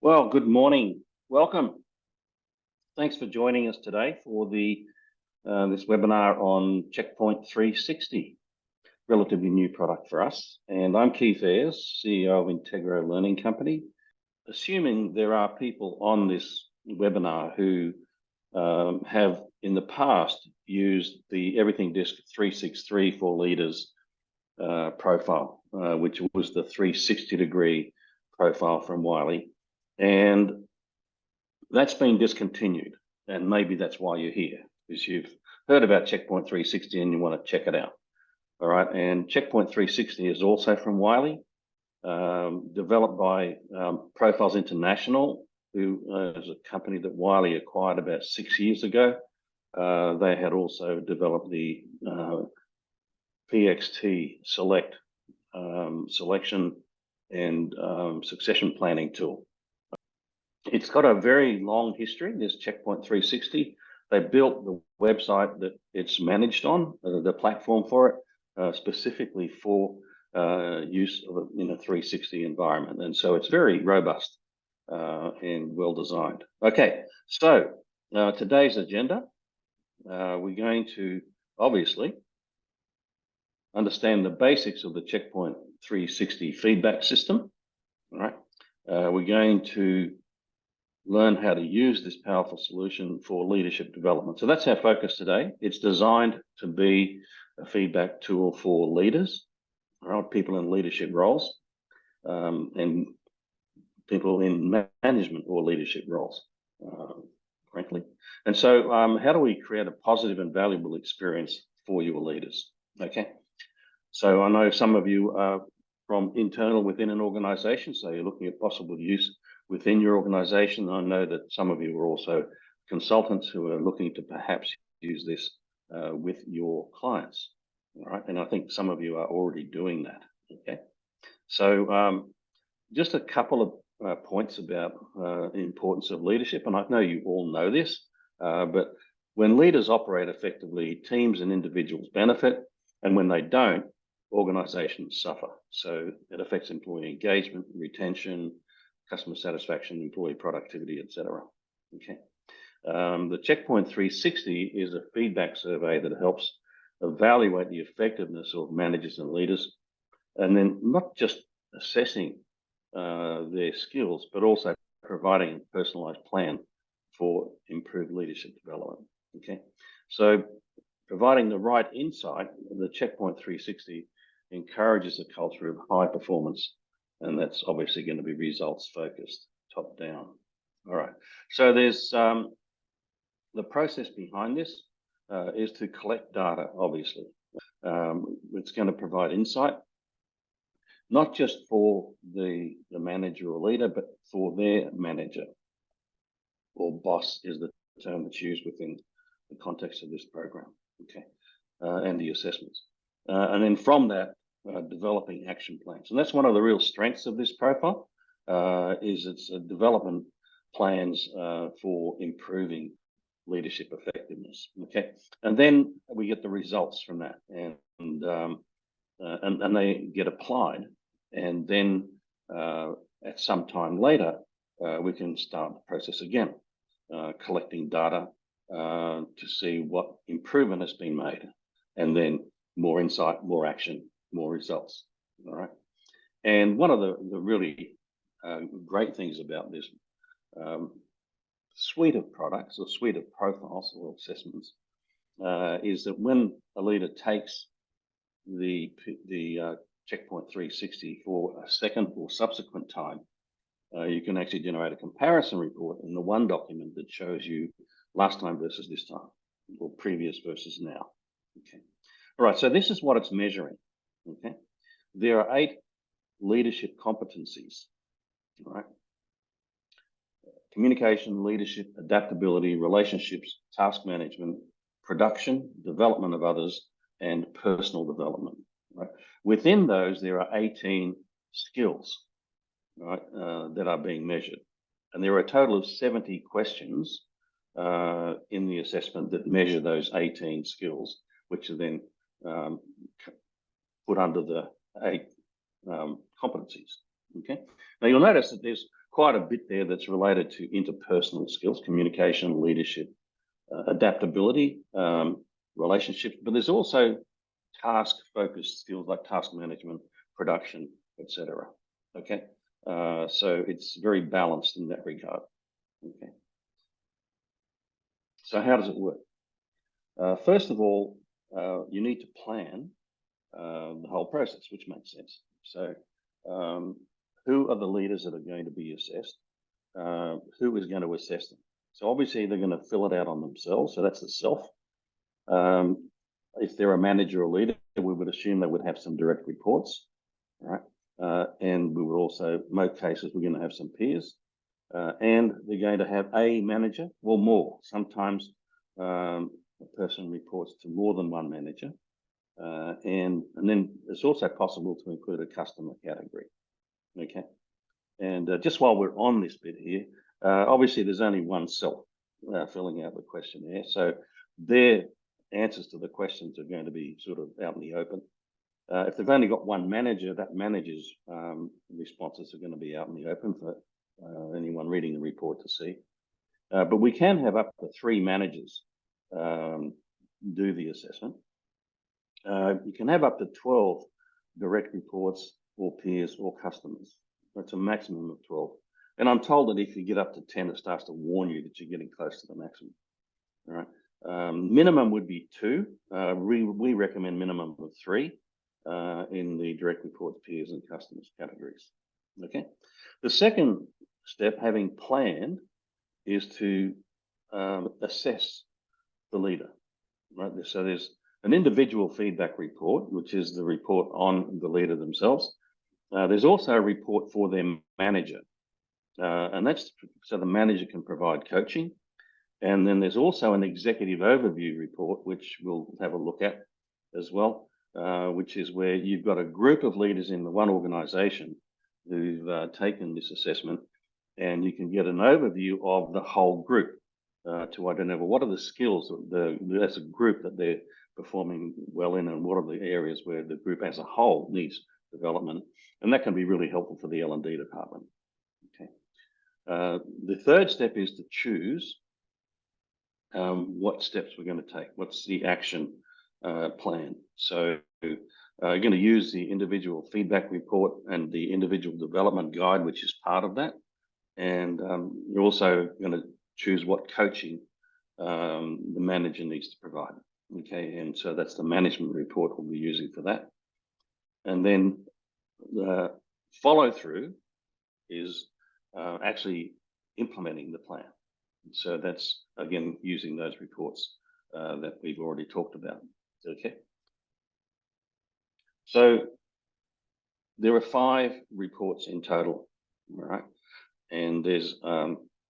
Well, good morning. Welcome. Thanks for joining us today for this webinar on CheckPoint 360, relatively new product for us. And I'm Keith Ayers, CEO of Integro Learning Company. Assuming there are people on this webinar who have in the past used the Everything Disk 363 for Leaders profile, which was the 360-degree profile from Wiley. And that's been discontinued, and maybe that's why you're here, because you've heard about CheckPoint 360 and you want to check it out. All right, and CheckPoint 360 is also from Wiley, developed by Profiles International, who is a company that Wiley acquired about 6 years ago. They had also developed the PXT Select selection and succession planning tool. It's got a very long history, this CheckPoint 360. They built the website that it's managed on, the platform for it, specifically for use of in a 360 environment. And so it's very robust and well designed. Okay, so today's agenda, we're going to obviously understand the basics of the CheckPoint 360 feedback system. All right, we're going to learn how to use this powerful solution for leadership development. So that's our focus today. It's designed to be a feedback tool for leaders, right? People in leadership roles, and people in management or leadership roles, frankly. And so how do we create a positive and valuable experience for your leaders? Okay. So I know some of you are from internal within an organization, so you're looking at possible use within your organization. I know that some of you are also consultants who are looking to perhaps use this with your clients. All right, and I think some of you are already doing that. Okay, so just a couple of points about the importance of leadership, and I know you all know this, but when leaders operate effectively, teams and individuals benefit, and when they don't, organizations suffer. So it affects employee engagement, retention, customer satisfaction, employee productivity, etc. Okay. The CheckPoint 360 is a feedback survey that helps evaluate the effectiveness of managers and leaders, and then not just assessing their skills, but also providing a personalized plan for improved leadership development. Okay. So providing the right insight, the CheckPoint 360 encourages a culture of high performance, and that's obviously going to be results focused, top down. All right, so there's the process behind this is to collect data, obviously. It's going to provide insight, not just for the manager or leader, but for their manager, or boss is the term that's used within the context of this program, okay, and the assessments. And then from that, developing action plans. And that's one of the real strengths of this profile, is its development plans for improving leadership effectiveness. Okay, and then we get the results from that, and they get applied, and then at some time later, we can start the process again, collecting data to see what improvement has been made, and then more insight, more action, more results. All right. And one of the really great things about this suite of products or suite of profiles or assessments is that when a leader takes the CheckPoint 360 for a second or subsequent time, you can actually generate a comparison report in the one document that shows you last time versus this time, or previous versus now. Okay. All right, so this is what it's measuring. Okay, there are 8 leadership competencies. All right, communication, leadership, adaptability, relationships, task management, production, development of others, and personal development. Right, within those there are 18 skills, right, that are being measured, and there are a total of 70 questions in the assessment that measure those 18 skills, which are then put under the 8 competencies. Okay. Now you'll notice that there's quite a bit there that's related to interpersonal skills, communication, leadership, adaptability, relationships, but there's also task-focused skills like task management, production, etc. Okay, so it's very balanced in that regard. Okay, so how does it work? First of all, you need to plan the whole process, which makes sense. So, who are the leaders that are going to be assessed? Who is going to assess them? So obviously they're going to fill it out on themselves. So that's the self. If they're a manager or leader, we would assume they would have some direct reports, right? And we would also, most cases, we're going to have some peers, and they're going to have a manager, well, more. Sometimes a person reports to more than one manager, and then it's also possible to include a customer category. Okay, and just while we're on this bit here, obviously there's only one self filling out the questionnaire, so their answers to the questions are going to be sort of out in the open. If they've only got one manager, that manager's responses are going to be out in the open for anyone reading the report to see. But we can have up to 3 managers do the assessment. You can have up to 12 direct reports or peers or customers. That's a maximum of 12. And I'm told that if you get up to 10, it starts to warn you that you're getting close to the maximum. All right. Minimum would be 2. We recommend minimum of 3 in the direct reports, peers, and customers categories. Okay. The second step, having planned, is to assess the leader. Right. So there's an individual feedback report, which is the report on the leader themselves. There's also a report for their manager, and that's so the manager can provide coaching. And then there's also an executive overview report, which we'll have a look at as well, which is where you've got a group of leaders in the one organization who've taken this assessment, and you can get an overview of the whole group to identify what are the skills as a group that they're performing well in, and what are the areas where the group as a whole needs development. And that can be really helpful for the L&D department. Okay. The third step is to choose what steps we're going to take. What's the action plan? So you're going to use the individual feedback report and the individual development guide, which is part of that. And you're also going to choose what coaching the manager needs to provide. Okay, and so that's the management report we'll be using for that. And then the follow through is actually implementing the plan. So that's, again, using those reports that we've already talked about. Okay. So there are 5 reports in total, all right? And there's,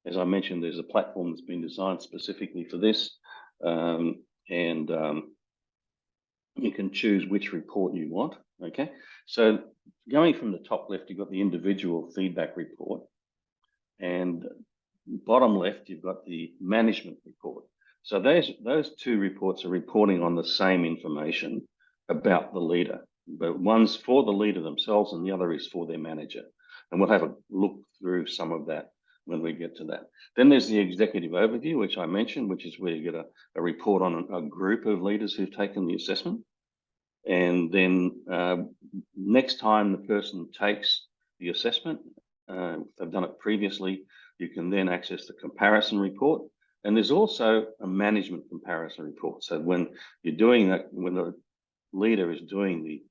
as I mentioned, there's a platform that's been designed specifically for this. And you can choose which report you want, okay? So going from the top left, you've got the individual feedback report. And bottom left, you've got the management report. So those 2 reports are reporting on the same information about the leader, but one's for the leader themselves and the other is for their manager. And we'll have a look through some of that when we get to that. Then there's the executive overview, which I mentioned, which is where you get a report on a group of leaders who've taken the assessment. And then next time the person takes the assessment, if they've done it previously, you can then access the comparison report. And there's also a management comparison report. So when you're doing that, when the leader is doing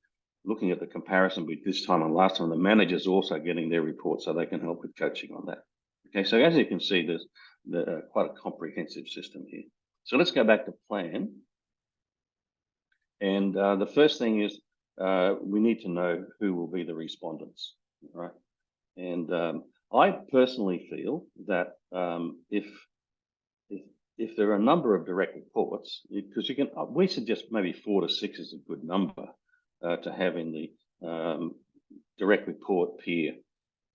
looking at the comparison with this time and last time, the manager's also getting their report so they can help with coaching on that. Okay, so as you can see, there's quite a comprehensive system here. So let's go back to plan. And the first thing is we need to know who will be the respondents, right? And I personally feel that if there are a number of direct reports, because we suggest maybe 4 to 6 is a good number to have in the direct report peer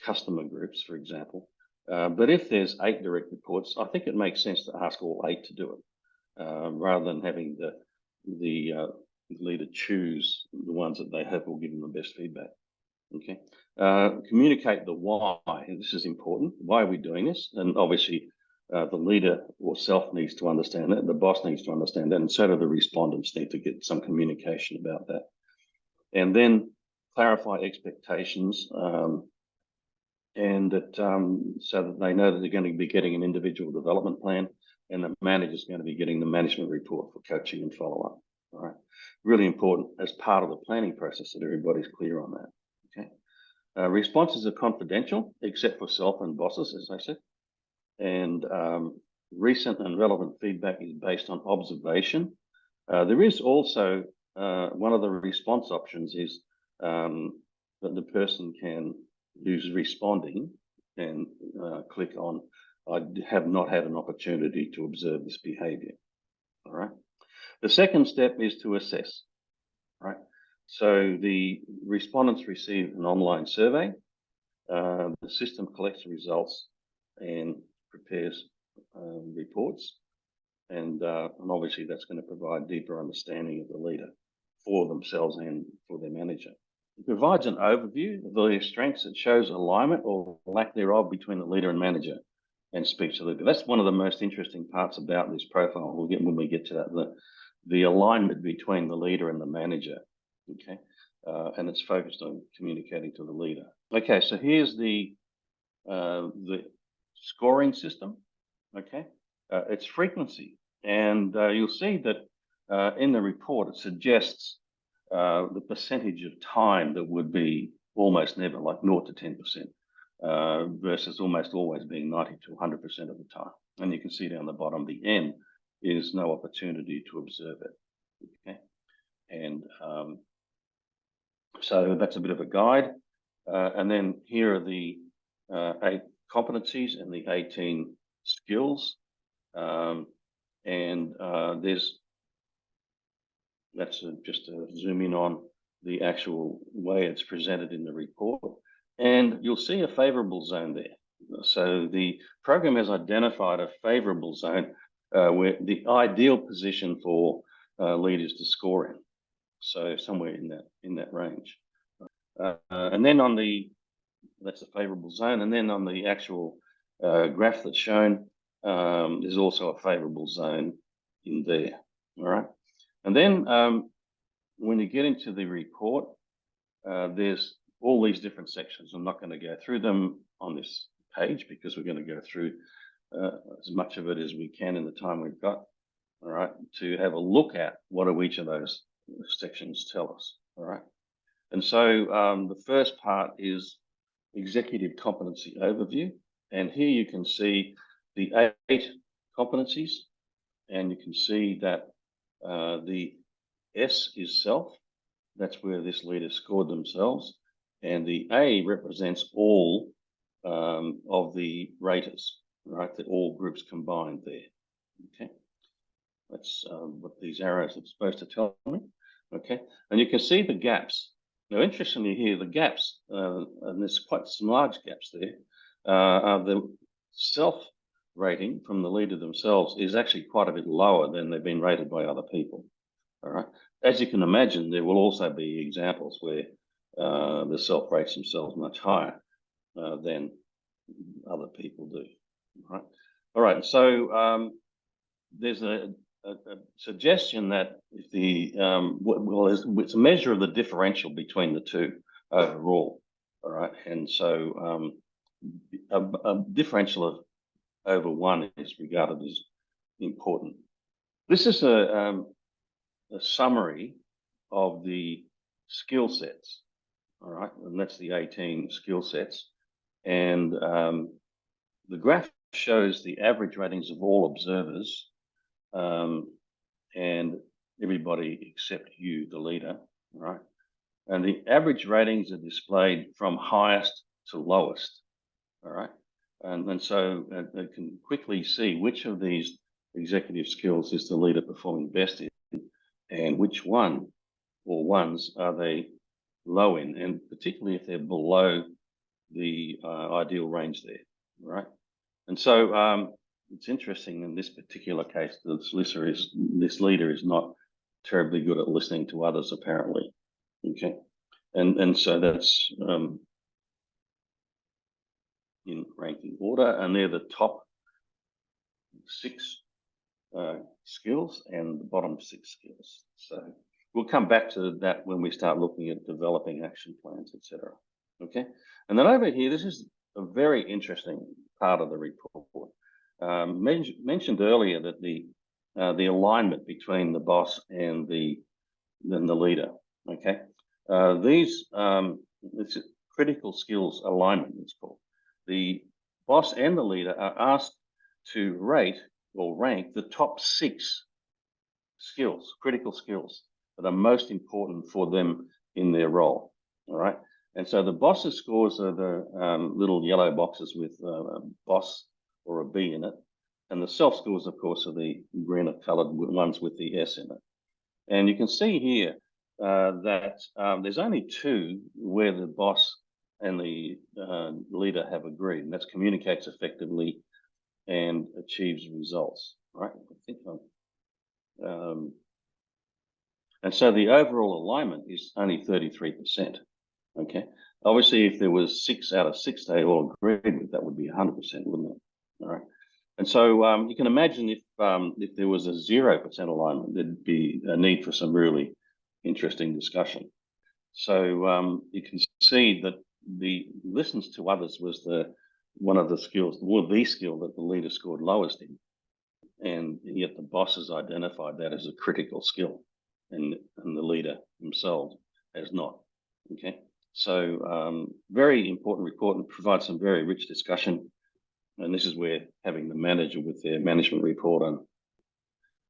customer groups, for example. But if there's 8 direct reports, I think it makes sense to ask all 8 to do it, rather than having the leader choose the ones that they hope will give them the best feedback. Okay, communicate the why. And this is important. Why are we doing this? And obviously, the leader or self needs to understand that. The boss needs to understand that, and so do the respondents need to get some communication about that. And then clarify expectations, and that so that they know that they're going to be getting an individual development plan, and the manager is going to be getting the management report for coaching and follow up. All right, really important as part of the planning process that everybody's clear on that. Okay. Responses are confidential, except for self and bosses, as I said. And recent and relevant feedback is based on observation. There is also one of the response options is that the person who's responding can click on, I have not had an opportunity to observe this behavior. All right. The second step is to assess. Right. So the respondents receive an online survey. The system collects the results and prepares reports, and obviously that's going to provide deeper understanding of the leader for themselves and for their manager. It provides an overview of their strengths. It shows alignment or lack thereof between the leader and manager, and speaks to the leader. That's one of the most interesting parts about this profile. We'll get when we get to that. The alignment between the leader and the manager. Okay, and it's focused on communicating to the leader. Okay, so here's the scoring system. Okay, it's frequency, and you'll see that in the report it suggests the percentage of time that would be almost never, like 0 to 10%, versus almost always being 90 to 100% of the time. And you can see down the bottom, the N is no opportunity to observe it. Okay, and so that's a bit of a guide. And then here are the 8 competencies and the 18 skills. That's just a zoom in on the actual way it's presented in the report. And you'll see a favorable zone there. So the program has identified a favorable zone where the ideal position for leaders to score in. So somewhere in that range. And then that's a favorable zone. And then on the actual graph that's shown, there's also a favorable zone in there. All right. And then when you get into the report, there's all these different sections. I'm not going to go through them on this page because we're going to go through as much of it as we can in the time we've got. All right, to have a look at what do each of those sections tell us. All right. And so the first part is executive competency overview. And here you can see the 8 competencies, and you can see that the S is self. That's where this leader scored themselves. And the A represents all of the raters, right? That all groups combined there. Okay. That's what these arrows are supposed to tell me. Okay. And you can see the gaps. Now, interestingly here, the gaps, and there's quite some large gaps there, are the self-rating from the leader themselves is actually quite a bit lower than they've been rated by other people. All right. As you can imagine, there will also be examples where the self rates themselves much higher than other people do. All right. So there's a suggestion that if it's a measure of the differential between the two overall. All right. And so a differential of over 1 is regarded as important. This is a summary of the skill sets, all right, and that's the 18 skill sets. And the graph shows the average ratings of all observers and everybody except you, the leader, all right? And the average ratings are displayed from highest to lowest, all right? And so they can quickly see which of these executive skills is the leader performing best in, and which one or ones are they low in, and particularly if they're below the ideal range there, right? And so it's interesting in this particular case, this leader is not terribly good at listening to others, apparently. Okay, And so that's in ranking order, and they're the top 6 skills and the bottom 6 skills. So we'll come back to that when we start looking at developing action plans, etc. Okay, and then over here, this is a very interesting part of the report. Mentioned earlier that the alignment between the boss and the leader. Okay, these it's critical skills alignment. It's called. The boss and the leader are asked to rate or rank the top 6 skills, critical skills that are most important for them in their role. All right. And so the boss's scores are the little yellow boxes with a boss or a B in it. And the self scores, of course, are the green colored ones with the S in it. And you can see here that there's only 2 where the boss and the leader have agreed, and that's communicates effectively and achieves results, right? I think and so the overall alignment is only 33%. Okay, obviously, if there was 6 out of 6 they all agreed with, that would be 100%, wouldn't it? All right. And so you can imagine if there was a 0% alignment, there'd be a need for some really interesting discussion. So you can see that the listens to others was one of the skills, well, the skill that the leader scored lowest in, and yet the bosses identified that as a critical skill, and the leader himself has not. Okay, so very important report and provides some very rich discussion. And this is where having the manager with their management report on,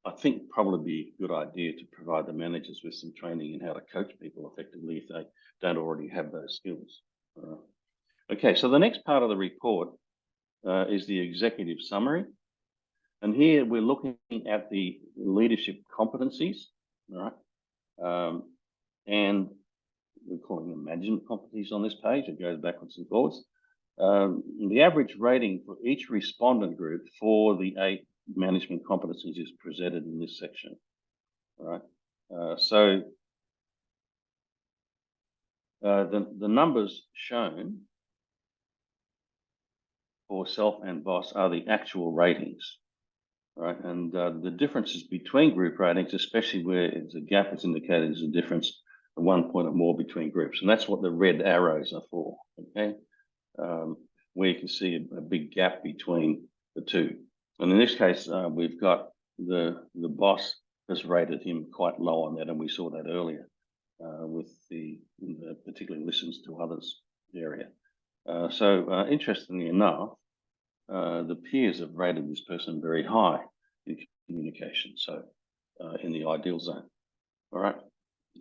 I think probably be a good idea to provide the managers with some training in how to coach people effectively if they don't already have those skills. Okay, so the next part of the report is the executive summary. And here we're looking at the leadership competencies, all right? And we're calling them management competencies on this page. It goes backwards and forwards. The average rating for each respondent group for the 8 management competencies is presented in this section. All right. So the numbers shown for self and boss are the actual ratings. Right, and the differences between group ratings, especially where it's a gap is indicated as a difference of 1 point or more between groups, and that's what the red arrows are for. Okay, where you can see a big gap between the 2, and in this case, we've got the boss has rated him quite low on that, and we saw that earlier with the particularly listens to others area. So interestingly enough, the peers have rated this person very high in communication, so in the ideal zone. All right,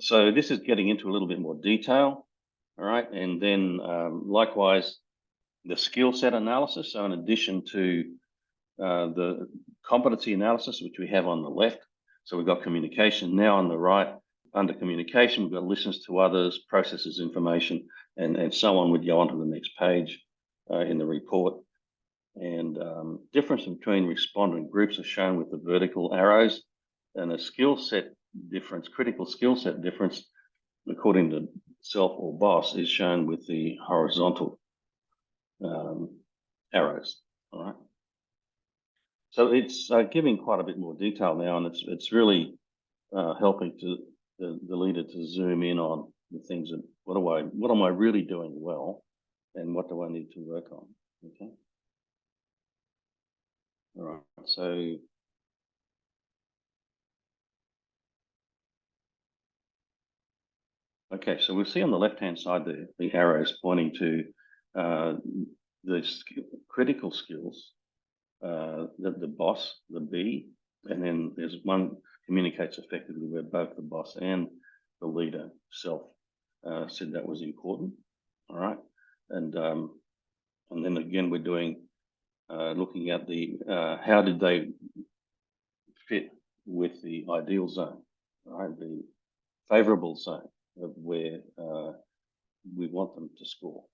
so this is getting into a little bit more detail. All right, and then likewise, the skill set analysis. So in addition to the competency analysis, which we have on the left, so we've got communication. Now on the right, under communication, we've got listens to others, processes information, and so on would go on to the next page in the report. And difference between respondent groups are shown with the vertical arrows, and a skill set difference, critical skill set difference, according to self or boss, is shown with the horizontal arrows. All right. So it's giving quite a bit more detail now, and it's really helping to the leader to zoom in on the things that what am I really doing well, and what do I need to work on. Okay. All right, so okay, so we'll see on the left-hand side the arrows pointing to the critical skills, the boss, the B, and then there's one communicates effectively where both the boss and the leader self said that was important. All right, and then again we're doing looking at the how did they fit with the ideal zone, right? The favorable zone of where we want them to score,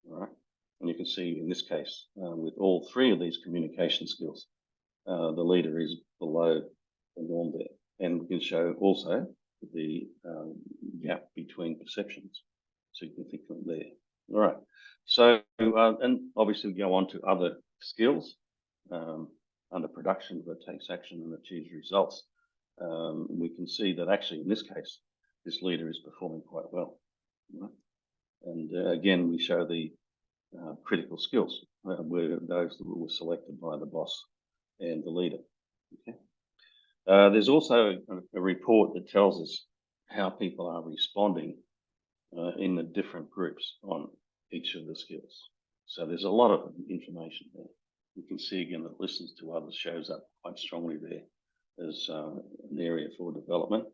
all right? And you can see in this case, with all 3 of these communication skills, the leader is below the norm there. And we can show also the gap between perceptions. significant there. All right. So, and obviously we go on to other skills under production that takes action and achieves results. We can see that actually in this case, this leader is performing quite well. Right? And again, we show the critical skills, where those that were selected by the boss and the leader. Okay. There's also a report that tells us how people are responding in the different groups on each of the skills. So there's a lot of information there. You can see again that listens to others shows up quite strongly there as an area for development.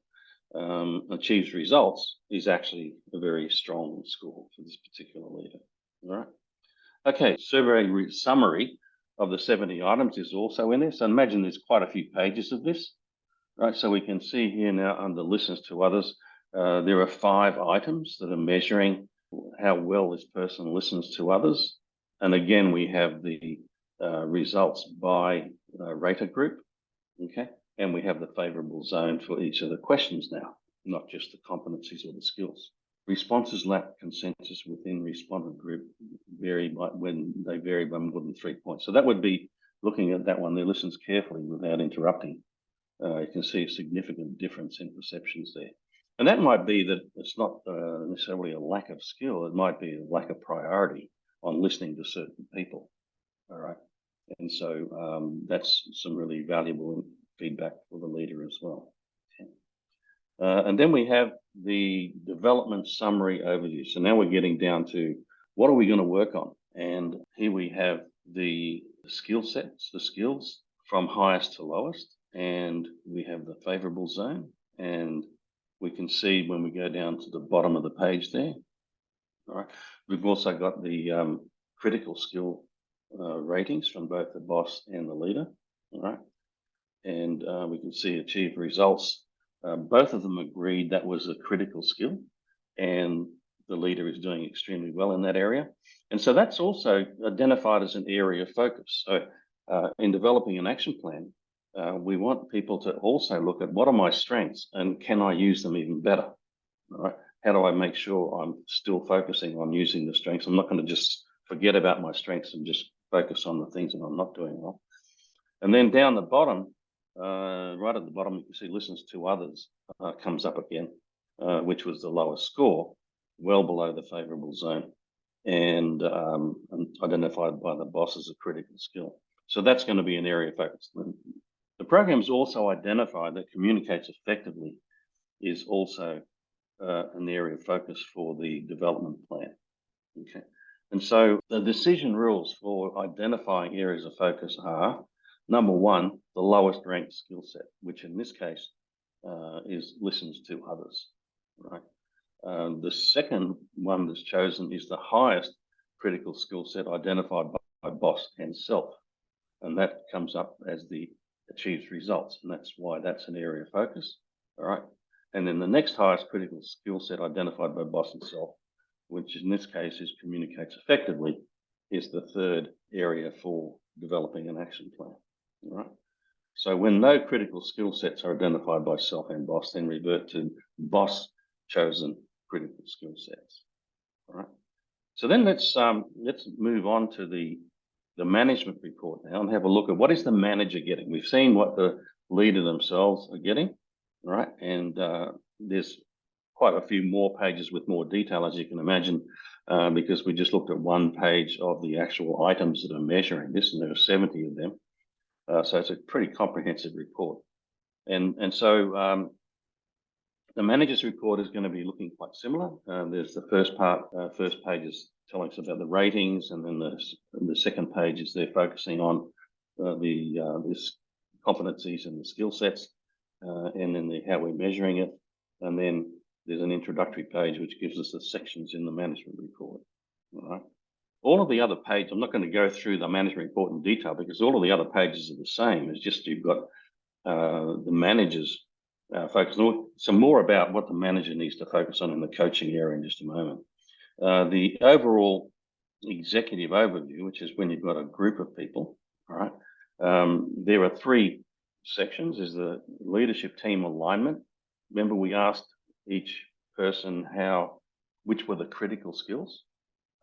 Achieves results is actually a very strong score for this particular leader. All right. Okay, survey summary of the 70 items is also in this. So imagine there's quite a few pages of this. Right, so we can see here now under listens to others, there are 5 items that are measuring how well this person listens to others. And again, we have the results by rater group, okay? And we have the favorable zone for each of the questions now, not just the competencies or the skills. Responses lack consensus within respondent group when they vary by more than 3 points. So that would be looking at that one there, listens carefully without interrupting. You can see a significant difference in perceptions there. And that might be that it's not necessarily a lack of skill, it might be a lack of priority on listening to certain people. All right. And so that's some really valuable feedback for the leader as well. Okay. And then we have the development summary overview. So now we're getting down to what are we going to work on? And here we have the skill sets, the skills from highest to lowest. And we have the favorable zone, and we can see when we go down to the bottom of the page there. All right, we've also got the critical skill ratings from both the boss and the leader. All right, and we can see achieved results. Both of them agreed that was a critical skill, and the leader is doing extremely well in that area. And so that's also identified as an area of focus. So in developing an action plan, we want people to also look at what are my strengths and can I use them even better? All right. How do I make sure I'm still focusing on using the strengths? I'm not going to just forget about my strengths and just focus on the things that I'm not doing well. And then down the bottom, right at the bottom, you can see listens to others comes up again, which was the lowest score, well below the favorable zone, and identified by the boss as a critical skill. So that's going to be an area of focus. The program's also identified that communicates effectively is also an area of focus for the development plan. Okay, and so the decision rules for identifying areas of focus are: number 1, the lowest ranked skill set, which in this case is listens to others. Right. The second one that's chosen is the highest critical skill set identified by boss and self, and that comes up as the achieves results, and that's why that's an area of focus. All right, and then the next highest critical skill set identified by boss and self, which in this case is communicates effectively, is the third area for developing an action plan. All right, so when no critical skill sets are identified by self and boss, then revert to boss chosen critical skill sets. All right, so then let's move on to the management report now and have a look at what is the manager getting. We've seen what the leader themselves are getting, right? And there's quite a few more pages with more detail, as you can imagine, because we just looked at one page of the actual items that are measuring this, and there are 70 of them. So it's a pretty comprehensive report. And so the manager's report is going to be looking quite similar. There's the first page is telling us about the ratings, and then the second page is they're focusing on the competencies and the skill sets, and then how we're measuring it. And then there's an introductory page which gives us the sections in the management report. All right. All of the other pages, I'm not going to go through the management report in detail because all of the other pages are the same. It's just you've got the manager's focus. Some more about what the manager needs to focus on in the coaching area in just a moment. The overall executive overview, which is when you've got a group of people, all right, there are 3 sections. Is the leadership team alignment. Remember, we asked each person how which were the critical skills,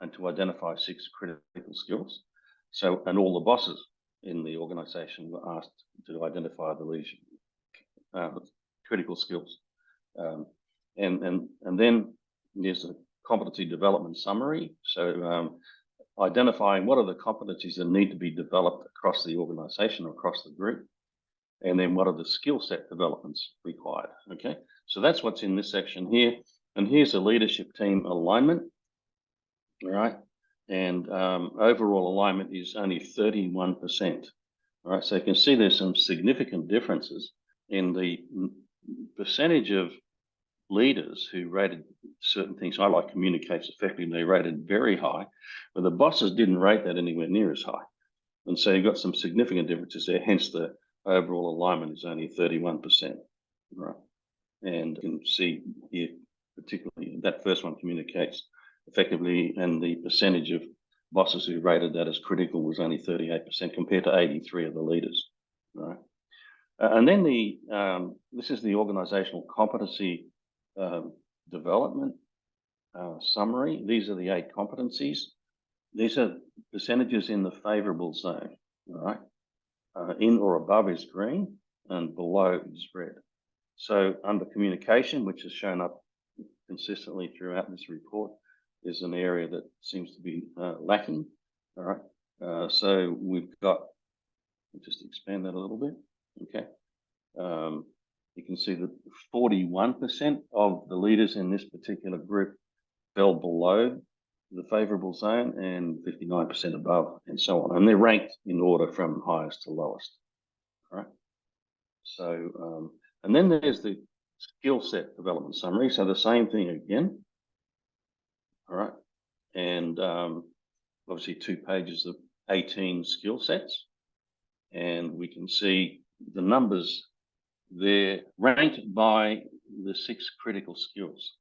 and to identify 6 critical skills. So, and all the bosses in the organization were asked to identify the leadership critical skills. And then there's a competency development summary. So identifying what are the competencies that need to be developed across the organization or across the group, and then what are the skill set developments required. Okay, so that's what's in this section here. And here's a leadership team alignment. All right, and overall alignment is only 31%. All right, so you can see there's some significant differences in the percentage of leaders who rated certain things. I like communicates effectively, they rated very high, but the bosses didn't rate that anywhere near as high. And so you've got some significant differences there, hence the overall alignment is only 31%. Right, and you can see here, particularly that first one, communicates effectively, and the percentage of bosses who rated that as critical was only 38% compared to 83 of the leaders. Right, and then this is the organizational competency development summary. These are the 8 competencies. These are percentages in the favorable zone. All right, in or above is green, and below is red. So under communication, which has shown up consistently throughout this report, is an area that seems to be lacking. All right, so we've got, just expand that a little bit. Okay, you can see that 41% of the leaders in this particular group fell below the favorable zone, and 59% above, and so on. And they're ranked in order from highest to lowest. All right, so and then there's the skill set development summary. So the same thing again. All right, and obviously 2 pages of 18 skill sets, and we can see the numbers. They're ranked by the 6 critical skills.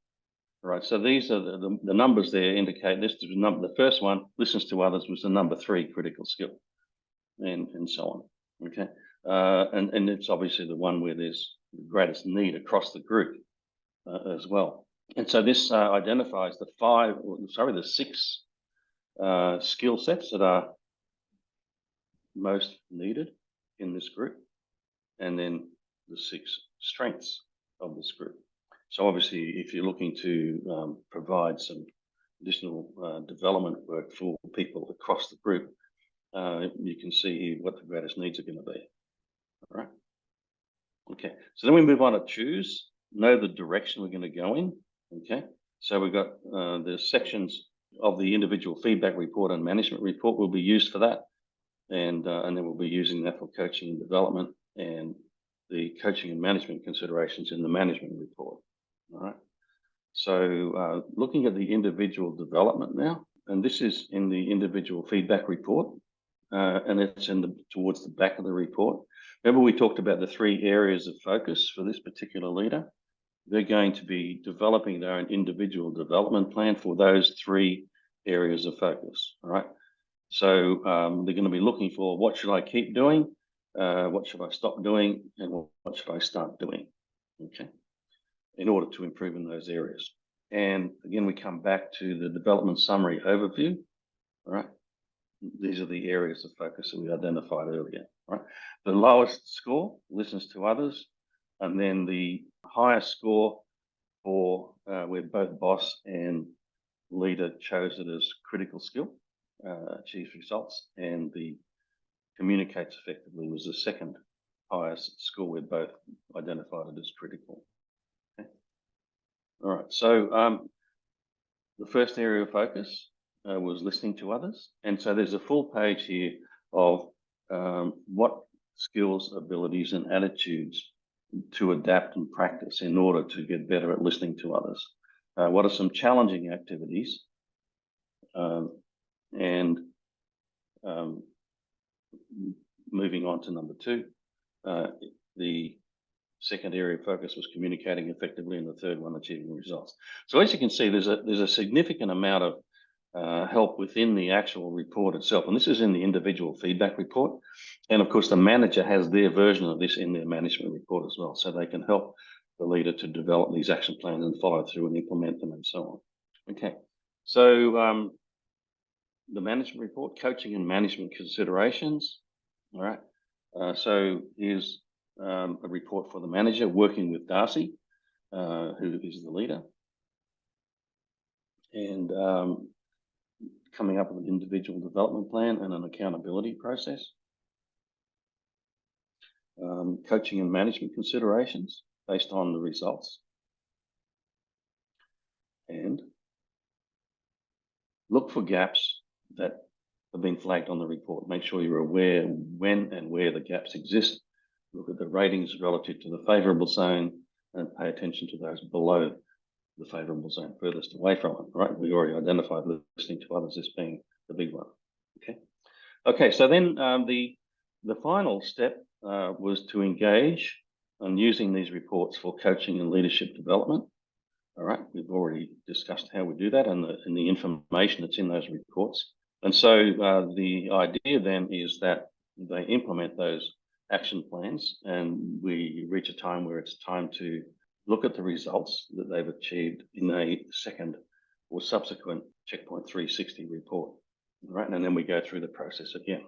All right, so these are the numbers there indicate this. The first one, listens to others, was the number 3 critical skill, and so on. Okay, and it's obviously the one where there's the greatest need across the group as well. And so this identifies the 6 skill sets that are most needed in this group, and then the 6 strengths of this group. So obviously, if you're looking to provide some additional development work for people across the group, you can see here what the greatest needs are going to be. All right. Okay. So then we move on to choose, know the direction we're going to go in. Okay. So we've got the sections of the individual feedback report and management report will be used for that, and then we'll be using that for coaching and development, and the coaching and management considerations in the management report. All right. So looking at the individual development now, and this is in the individual feedback report, and it's towards the back of the report. Remember, we talked about the 3 areas of focus for this particular leader. They're going to be developing their own individual development plan for those 3 areas of focus. All right. So they're going to be looking for, what should I keep doing? What should I stop doing? And what should I start doing? Okay, in order to improve in those areas. And again, we come back to the development summary overview. All right, these are the areas of focus that we identified earlier. All right, the lowest score, listens to others, and then the highest score for where both boss and leader chose it as critical skill, achieves results, and the communicates effectively was the second highest score where both identified it as critical. Okay. All right, so the first area of focus was listening to others, and so there's a full page here of what skills, abilities, and attitudes to adapt and practice in order to get better at listening to others. What are some challenging activities, and moving on to number 2, the second area of focus was communicating effectively, and the third one, achieving results. So as you can see, there's a significant amount of help within the actual report itself, and this is in the individual feedback report. And of course, the manager has their version of this in their management report as well, so they can help the leader to develop these action plans and follow through and implement them and so on. Okay, so the management report, coaching and management considerations. All right. So here's a report for the manager working with Darcy, who is the leader, and coming up with an individual development plan and an accountability process. Coaching and management considerations based on the results, and look for gaps that have been flagged on the report. Make sure you're aware when and where the gaps exist. Look at the ratings relative to the favourable zone and pay attention to those below the favourable zone, furthest away from it. Right? We already identified listening to others as being the big one. Okay. Okay. So then the final step was to engage on using these reports for coaching and leadership development. All right, we've already discussed how we do that and the information that's in those reports. And so the idea then is that they implement those action plans, and we reach a time where it's time to look at the results that they've achieved in a second or subsequent CheckPoint 360 report. All right, and then we go through the process again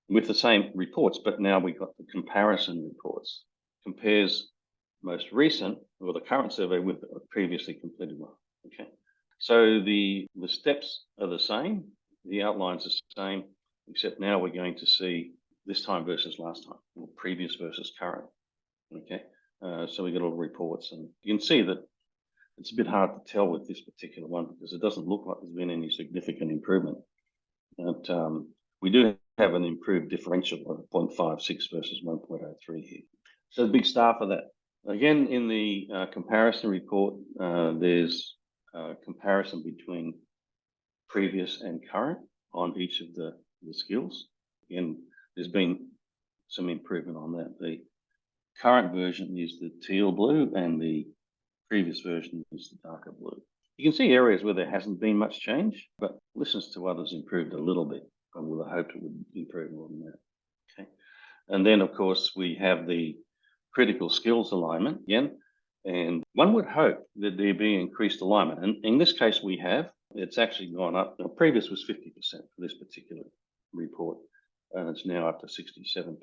with the same reports, but now we've got the comparison reports, compares most recent or the current survey with a previously completed one. Okay, so the steps are the same, the outlines are the same, except now we're going to see this time versus last time, or previous versus current. Okay, so we get all the reports, and you can see that it's a bit hard to tell with this particular one because it doesn't look like there's been any significant improvement. But we do have an improved differential of 0.56 versus 1.03 here. So the big star for that. Again, in the comparison report, there's a comparison between previous and current on each of the skills. Again, there's been some improvement on that. The current version is the teal blue and the previous version is the darker blue. You can see areas where there hasn't been much change, but listens to others improved a little bit, and with a hope it would improve more than that. Okay, and then of course we have the critical skills alignment again, and one would hope that there be increased alignment. And in this case, we have. It's actually gone up. The previous was 50% for this particular report, and it's now up to 67%.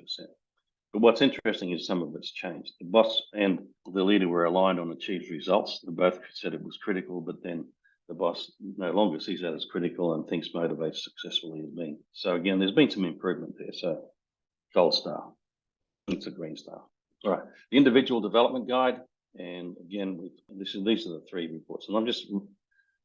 But what's interesting is some of it's changed. The boss and the leader were aligned on achieved results. They both said it was critical, but then the boss no longer sees that as critical and thinks motivates successfully as being. So again, there's been some improvement there. So gold star. It's a green star. All right. The individual development guide. And again, these are the three reports. And I'm just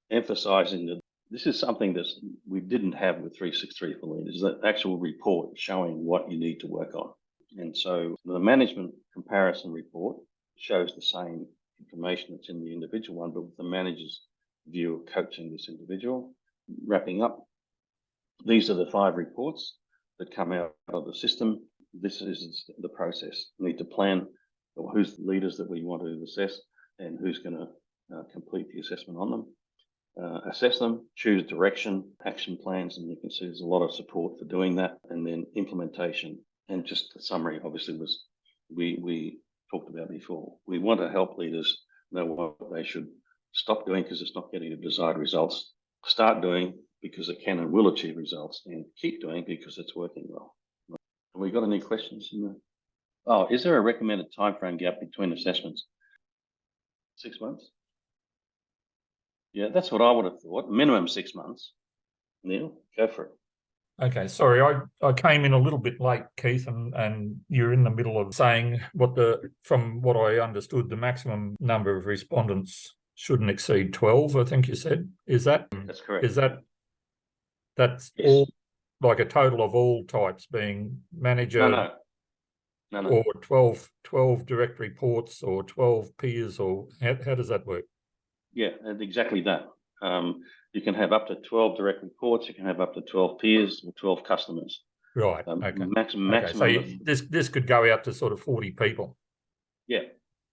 emphasizing that this is something that we didn't have with 363 for leaders, the actual report showing what you need to work on. And so the management comparison report shows the same information that's in the individual one, but with the manager's view of coaching this individual. Wrapping up, these are the 5 reports that come out of the system. This is the process. We need to plan who's the leaders that we want to assess and who's going to complete the assessment on them. Assess them, choose direction, action plans, and you can see there's a lot of support for doing that, and then implementation. And just the summary, obviously, was we talked about before. We want to help leaders know what they should stop doing because it's not getting the desired results, start doing because it can and will achieve results, and keep doing because it's working well. Have we got any questions in there? Oh, is there a recommended timeframe gap between assessments? 6 months? Yeah, that's what I would have thought. Minimum 6 months. Neil, go for it. Okay, sorry, I came in a little bit late, Keith, and you're in the middle of saying from what I understood, the maximum number of respondents shouldn't exceed 12, I think you said. Is that? That's correct. That's yes. All like a total of all types being manager? No. Or 12 direct reports or 12 peers, or how does that work? Yeah, exactly that. You can have up to 12 direct reports. You can have up to 12 peers or 12 customers. Right. Okay. Maximum. Okay. So this could go out to sort of 40 people. Yeah.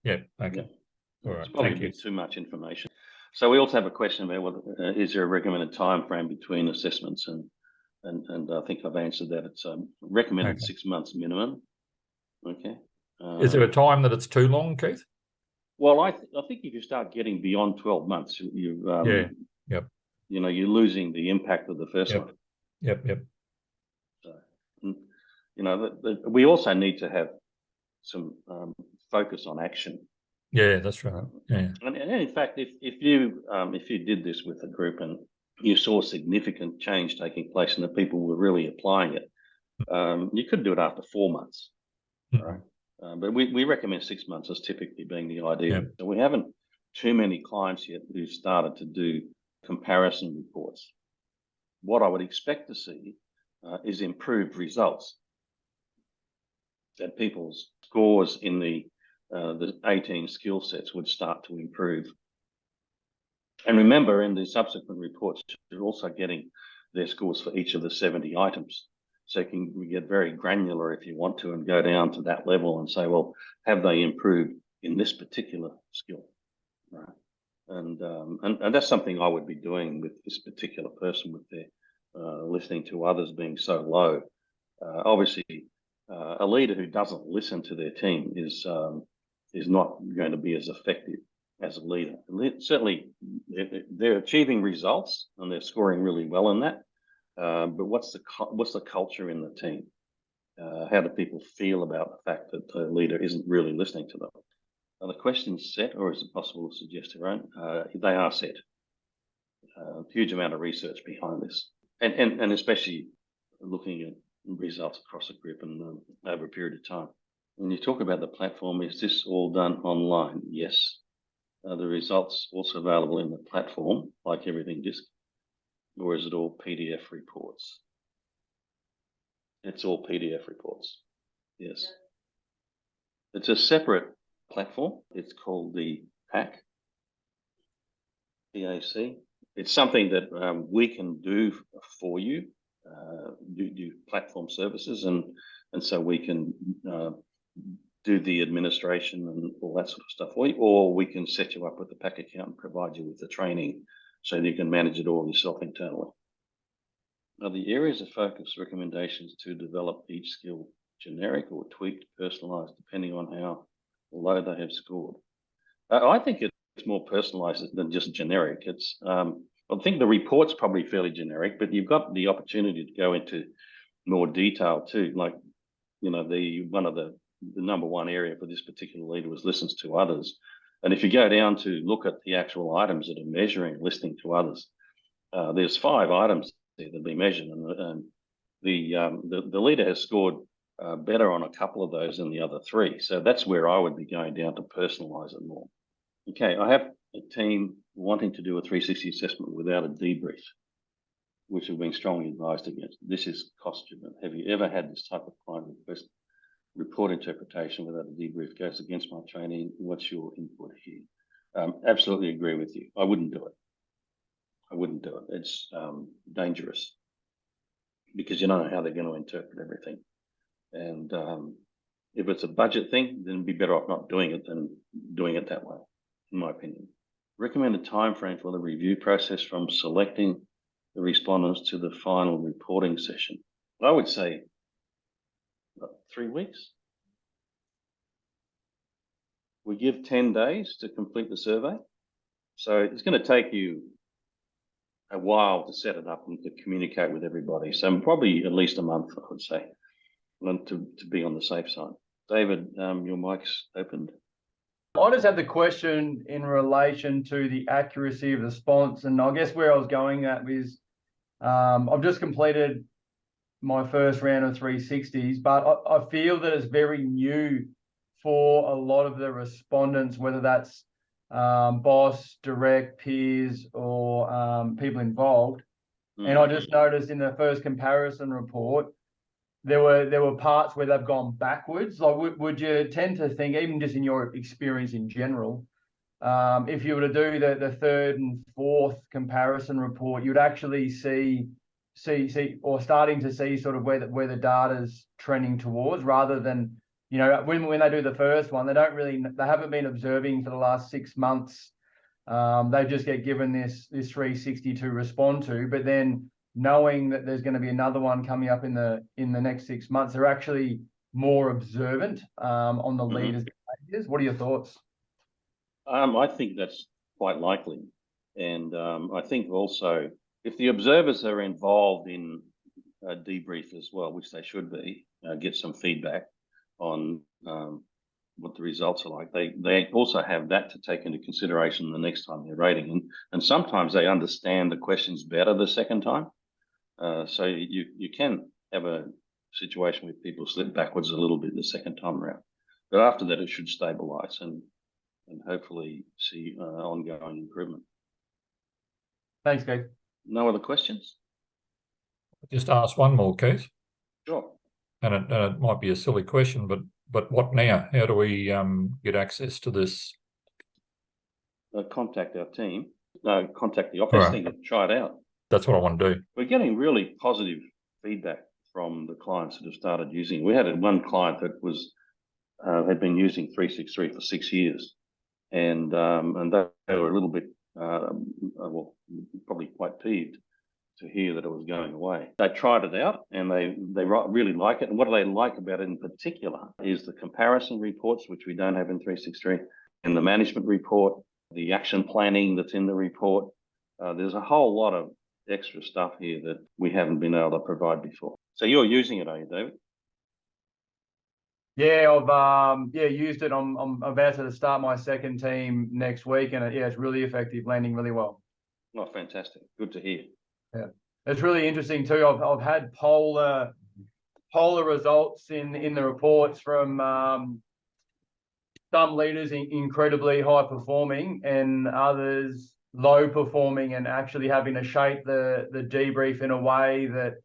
Yeah. Okay. Yeah. All right. It's probably Thank you. too much information. So we also have a question about is there a recommended time frame between assessments, and I think I've answered that. It's recommended 6 months minimum. Okay. Is there a time that it's too long, Keith? Well, I think if you start getting beyond 12 months, Yep. You're losing the impact of the first Yep. one. Yep. So, we also need to have some focus on action. Yeah, that's right. Yeah. And in fact, if you did this with a group and you saw significant change taking place and the people were really applying it, you could do it after 4 months, right? But we recommend 6 months as typically being the ideal. Yep. So we haven't too many clients yet who've started to do comparison reports. What I would expect to see is improved results, that people's scores in the 18 skill sets would start to improve. And remember, in the subsequent reports, you're also getting their scores for each of the 70 items. So you can get very granular if you want to and go down to that level and say, well, have they improved in this particular skill? Right. And that's something I would be doing with this particular person with their listening to others being so low. Obviously, a leader who doesn't listen to their team is not going to be as effective as a leader. Certainly, they're achieving results and they're scoring really well in that. But what's the culture in the team? How do people feel about the fact that the leader isn't really listening to them? Are the questions set, or is it possible to suggest your own? They are set. Huge amount of research behind this, and especially looking at results across a group and over a period of time. When you talk about the platform, is this all done online? Yes. Are the results also available in the platform, like everything disk, or is it all PDF reports? It's all PDF reports. Yes. It's a separate platform. It's called the PAC. It's something that we can do for you, do platform services, and so we can do the administration and all that sort of stuff for you, or we can set you up with a PAC account and provide you with the training so that you can manage it all yourself internally. Now, the areas of focus recommendations to develop each skill generic or tweaked, personalised, depending on how low they have scored. I think it's more personalised than just generic. I think the report's probably fairly generic, but you've got the opportunity to go into more detail too. Like, the number one area for this particular leader was listens to others. And if you go down to look at the actual items that are measuring listening to others, there's 5 items there that be measured, and the leader has scored better on a couple of those than the other 3. So that's where I would be going down to personalise it more. Okay, I have a team wanting to do a 360 assessment without a debrief, which have been strongly advised against. This is cost-driven. Have you ever had this type of client request? Report interpretation without a debrief goes against my training. What's your input here? Absolutely agree with you. I wouldn't do it. It's dangerous because you don't know how they're going to interpret everything. And if it's a budget thing, then it'd be better off not doing it than doing it that way, in my opinion. Recommend a time frame for the review process from selecting the respondents to the final reporting session. I would say 3 weeks. We give 10 days to complete the survey. So it's going to take you a while to set it up and to communicate with everybody. So probably at least a month, I would say, to be on the safe side. David, your mic's opened. I just had the question in relation to the accuracy of the response, and I guess where I was going at was I've just completed my first round of 360s, but I feel that it's very new for a lot of the respondents, whether that's boss, direct, peers, or people involved. And I just noticed in the first comparison report, there were parts where they've gone backwards. Like, would you tend to think, even just in your experience in general, if you were to do the third and fourth comparison report, you'd actually see or starting to see sort of where the data's trending towards, rather than, when they do the first one, they haven't been observing for the last 6 months. They just get given this 360 to respond to, but then knowing that there's going to be another one coming up in the next 6 months, they're actually more observant on the leaders' behaviors. What are your thoughts? I think that's quite likely. And I think also if the observers are involved in a debrief as well, which they should be, get some feedback on what the results are like. They also have that to take into consideration the next time they're rating, and sometimes they understand the questions better the second time. So you can have a situation where people slip backwards a little bit the second time around, but after that it should stabilise and hopefully see ongoing improvement. Thanks, Keith. No other questions? Just ask one more, Keith. Sure. And it might be a silly question, but what now? How do we get access to this? Contact our team. No, contact the office thing and try it out. That's what I want to do. We're getting really positive feedback from the clients that have started using it. We had one client that was had been using 363 for 6 years, and they were a little bit well, probably quite peeved to hear that it was going away. They tried it out and they really like it. And what they like about it in particular is the comparison reports, which we don't have in 363, and the management report, the action planning that's in the report. There's a whole lot of extra stuff here that we haven't been able to provide before. So you're using it, are you, David? Yeah, I've used it. I'm about to start my second team next week, and it's really effective, landing really well. Oh, fantastic! Good to hear. Yeah, it's really interesting too. I've had polar results in the reports from some leaders incredibly high performing and others low performing, and actually having to shape the debrief in a way that,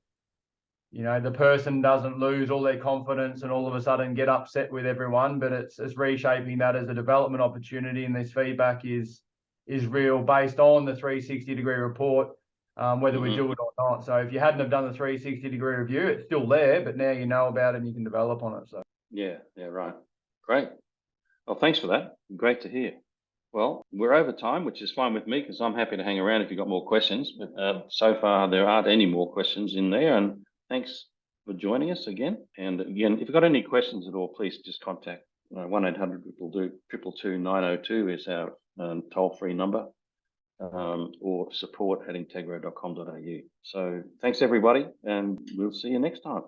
you know, the person doesn't lose all their confidence and all of a sudden get upset with everyone, but it's reshaping that as a development opportunity. And this feedback is real based on the 360-degree report, whether we do it or not. So if you hadn't have done the 360-degree review, it's still there, but now you know about it and you can develop on it. So yeah, right. Great. Well, thanks for that. Great to hear. Well, we're over time, which is fine with me because I'm happy to hang around if you've got more questions. But so far, there aren't any more questions in there. And thanks for joining us again. And again, if you've got any questions at all, please just contact 1-800-222-902 is our toll-free number, or support@integro.com.au. So thanks, everybody, and we'll see you next time.